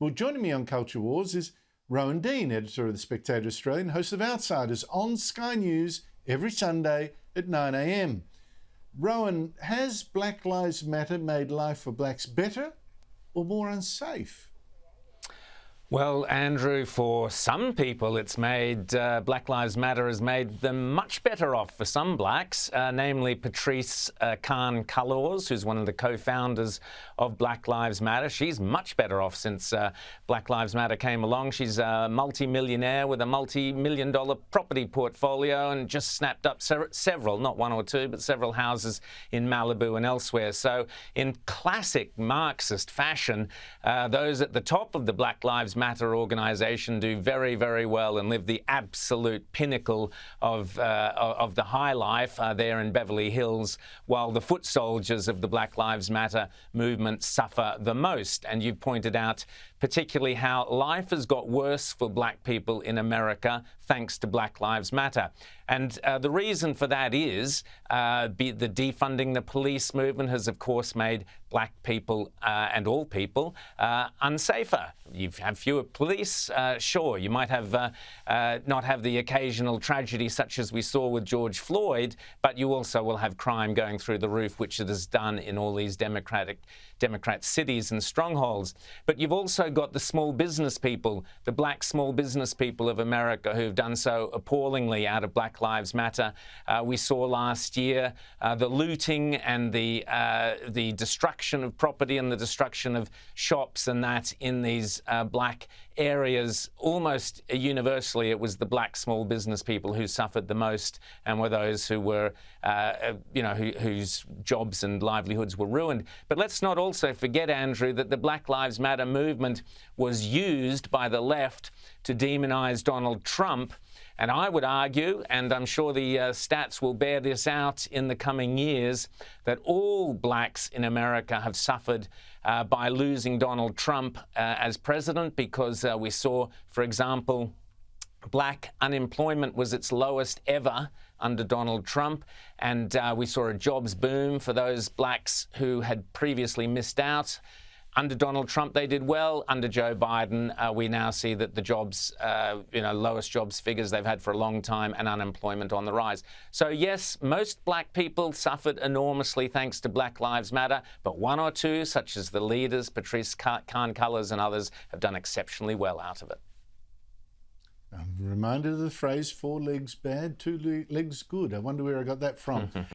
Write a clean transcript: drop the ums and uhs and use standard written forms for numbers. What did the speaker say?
Well, joining me on Culture Wars is Rowan Dean, editor of The Spectator Australia and host of Outsiders on Sky News every Sunday at 9 a.m. Rowan, has Black Lives Matter made life for blacks better or more unsafe? Well, Andrew, for some people, it's made Black Lives Matter has made them much better off for some blacks, namely Patrisse Khan-Cullors, who's one of the co-founders of Black Lives Matter. She's much better off since Black Lives Matter came along. She's a multi-millionaire with a multi-million-dollar property portfolio and just snapped up several, not one or two, but several houses in Malibu and elsewhere. So in classic Marxist fashion, those at the top of the Black Lives Matter organisation do very, very well and live the absolute pinnacle of the high life there in Beverly Hills, while the foot soldiers of the Black Lives Matter movement suffer the most. And you've pointed out particularly how life has got worse for black people in America thanks to Black Lives Matter. And the reason for that is the defunding the police movement has, of course, made black people and all people unsafer. You have fewer police, sure. You might have not have the occasional tragedy such as we saw with George Floyd, but you also will have crime going through the roof, which it has done in all these Democrat cities and strongholds. But you've also got the small business people, the black small business people of America who've done so appallingly out of Black Lives Matter. We saw last year the looting and the destruction of property and the destruction of shops and that in these black areas. Almost universally, it was the black small business people who suffered the most and were those who were, whose jobs and livelihoods were ruined. But let's not also forget, Andrew, that the Black Lives Matter movement was used by the left to demonize Donald Trump. And I would argue, and I'm sure the stats will bear this out in the coming years, that all blacks in America have suffered by losing Donald Trump as president, because we saw, for example, black unemployment was its lowest ever under Donald Trump, and we saw a jobs boom for those blacks who had previously missed out. Under Donald Trump, they did well. Under Joe Biden, we now see that the jobs, lowest jobs figures they've had for a long time, and unemployment on the rise. So yes, most black people suffered enormously thanks to Black Lives Matter, but one or two, such as the leaders, Patrisse Khan-Cullors and others, have done exceptionally well out of it. I'm reminded of the phrase, 4 legs bad, 2 legs good. I wonder where I got that from.